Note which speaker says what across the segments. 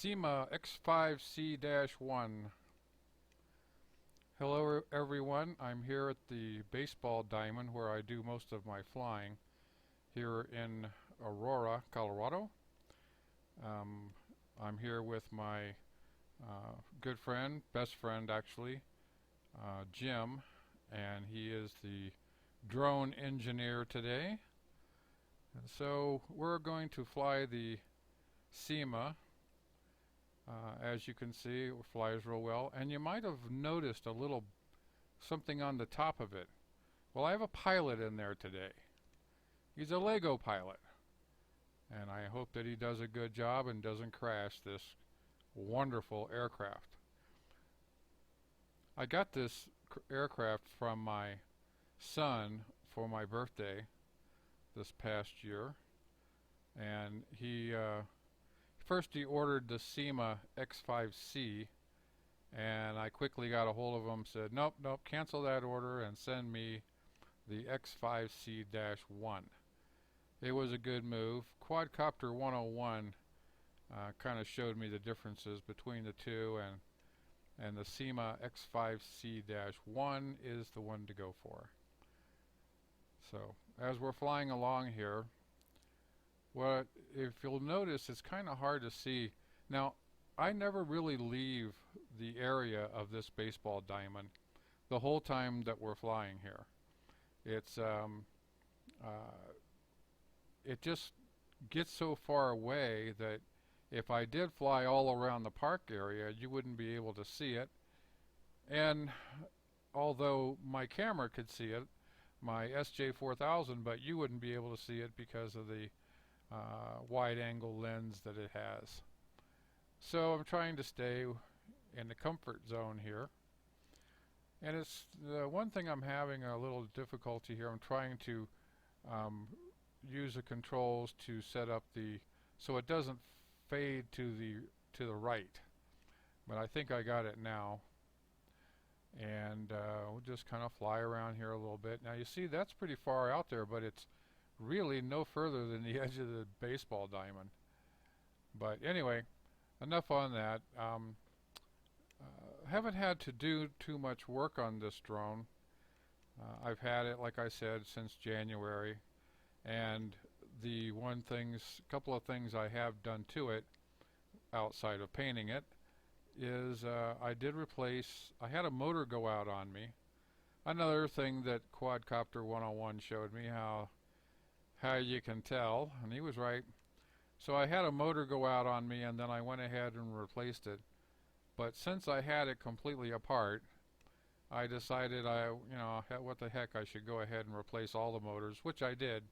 Speaker 1: syma x5c-1. Hello everyone, I'm here at the baseball diamond where I do most of my flying here in Aurora, Colorado. I'm here with my good friend, best friend actually, Jim, and he is the drone engineer today. And so we're going to fly the syma. As you can see, it flies real well, and you might have noticed a little something on the top of it. Well, I have a pilot in there today. He's a Lego pilot, and I hope that he does a good job and doesn't crash this wonderful aircraft. I got this aircraft from my son for my birthday this past year, and first he ordered the syma x5c, and I quickly got a hold of him, said nope, cancel that order and send me the x5c-1. It was a good move. Quadcopter 101 kind of showed me the differences between the two, and the syma x5c-1 is the one to go for. So as we're flying along here, if you'll notice, it's kind of hard to see. Now, I never really leave the area of this baseball diamond the whole time that we're flying here. It's it just gets so far away that if I did fly all around the park area, you wouldn't be able to see it. And although my camera could see it, my SJ4000, but you wouldn't be able to see it because of the wide angle lens that it has. So I'm trying to stay in the comfort zone here, and it's the one thing I'm having a little difficulty here. I'm trying to use the controls to set up so it doesn't fade to the right, but I think I got it now. And we'll just kind of fly around here a little bit. Now you see that's pretty far out there, but it's really no further than the edge of the baseball diamond. But anyway, enough on that. Haven't had to do too much work on this drone. I've had it, like I said, since January, and the couple of things I have done to it outside of painting it is I had a motor go out on me. Another thing that Quadcopter 101 showed me, how you can tell, and he was right. So I had a motor go out on me, and then I went ahead and replaced it. But since I had it completely apart, I decided what the heck, I should go ahead and replace all the motors, which I did.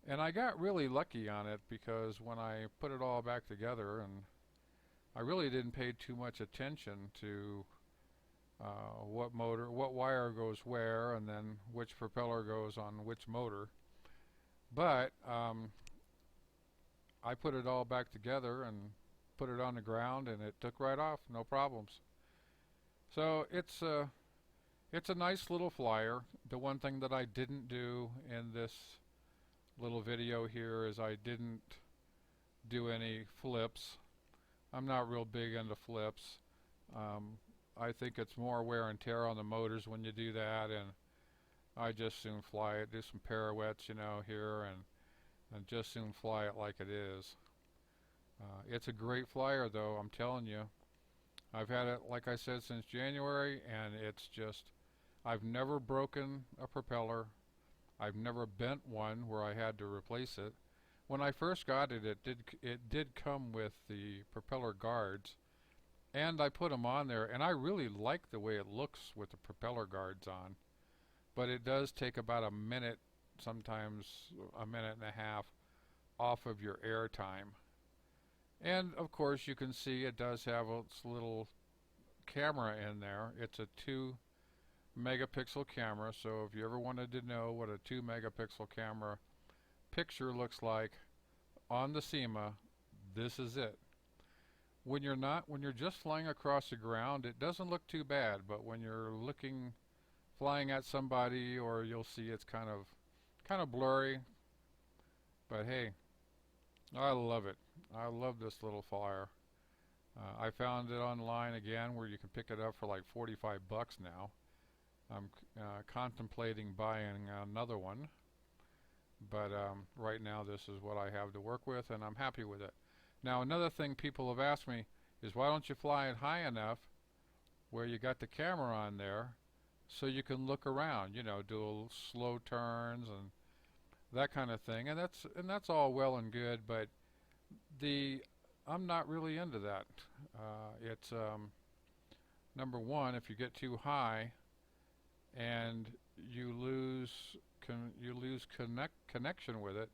Speaker 1: And I got really lucky on it, because when I put it all back together, and I really didn't pay too much attention to what wire goes where, and then which propeller goes on which motor. But I put it all back together and put it on the ground, and it took right off, no problems. So it's a nice little flyer. The one thing that I didn't do in this little video here is I didn't do any flips. I'm not real big into flips. I think it's more wear and tear on the motors when you do that, and I just soon fly it, do some pirouettes, here, and just soon fly it like it is. It's a great flyer, though, I'm telling you. I've had it, like I said, since January, and it's just, I've never broken a propeller. I've never bent one where I had to replace it. When I first got it, it did come with the propeller guards, and I put them on there, and I really like the way it looks with the propeller guards on. But it does take about a minute, sometimes a minute and a half, off of your air time. And of course you can see it does have its little camera in there. It's a 2 megapixel camera, so if you ever wanted to know what a 2 megapixel camera picture looks like on the syma, this is it. When you're just flying across the ground, it doesn't look too bad, but when you're flying at somebody, or you'll see it's kind of blurry. But hey, I love it. I love this little flyer. I found it online again where you can pick it up for like 45 bucks now. I'm contemplating buying another one, but right now this is what I have to work with, and I'm happy with it. Now, another thing people have asked me is, why don't you fly it high enough where you got the camera on there so you can look around, you know, do slow turns and that kind of thing. And that's all well and good, but the I'm not really into that. It's number one, if you get too high and you lose connection with it,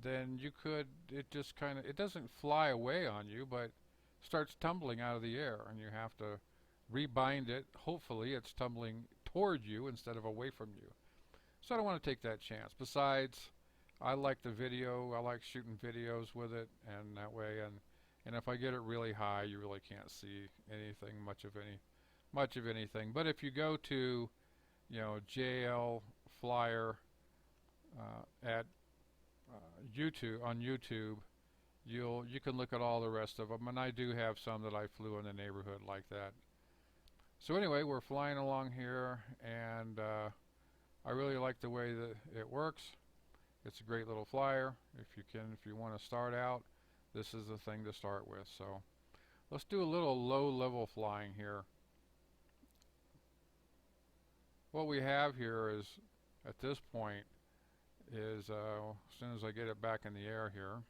Speaker 1: then it just kind of, it doesn't fly away on you, but starts tumbling out of the air, and you have to rebind it. Hopefully it's tumbling toward you instead of away from you. So I don't want to take that chance. Besides, I like the video. I like shooting videos with it, and that way, and if I get it really high, you really can't see anything, much of anything. But if you go to, you know, JL Flyer at YouTube, on YouTube, you can look at all the rest of them, and I do have some that I flew in the neighborhood like that. So anyway, we're flying along here, and I really like the way that it works. It's a great little flyer. If you want to start out, this is the thing to start with. So let's do a little low-level flying here. What we have here is, at this point, is as soon as I get it back in the air here,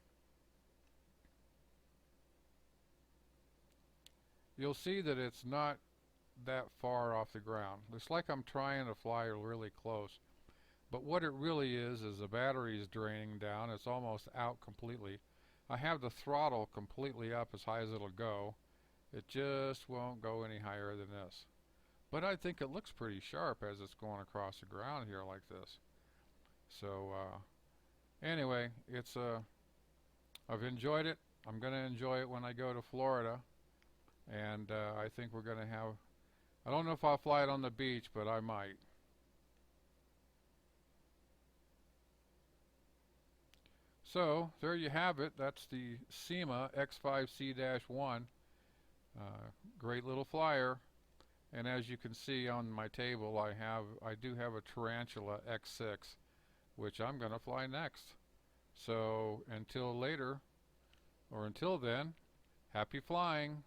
Speaker 1: you'll see that it's not that far off the ground. Looks like I'm trying to fly really close, but what it really is the battery is draining down. It's almost out completely. I have the throttle completely up as high as it'll go. It just won't go any higher than this. But I think it looks pretty sharp as it's going across the ground here like this. So anyway, I've enjoyed it. I'm going to enjoy it when I go to Florida, and I think we're going to have, I don't know if I'll fly it on the beach, but I might. So there you have it. That's the SYMA X5C-1. Great little flyer. And as you can see on my table, I do have a Tarantula X6, which I'm going to fly next. So until later, or until then, happy flying.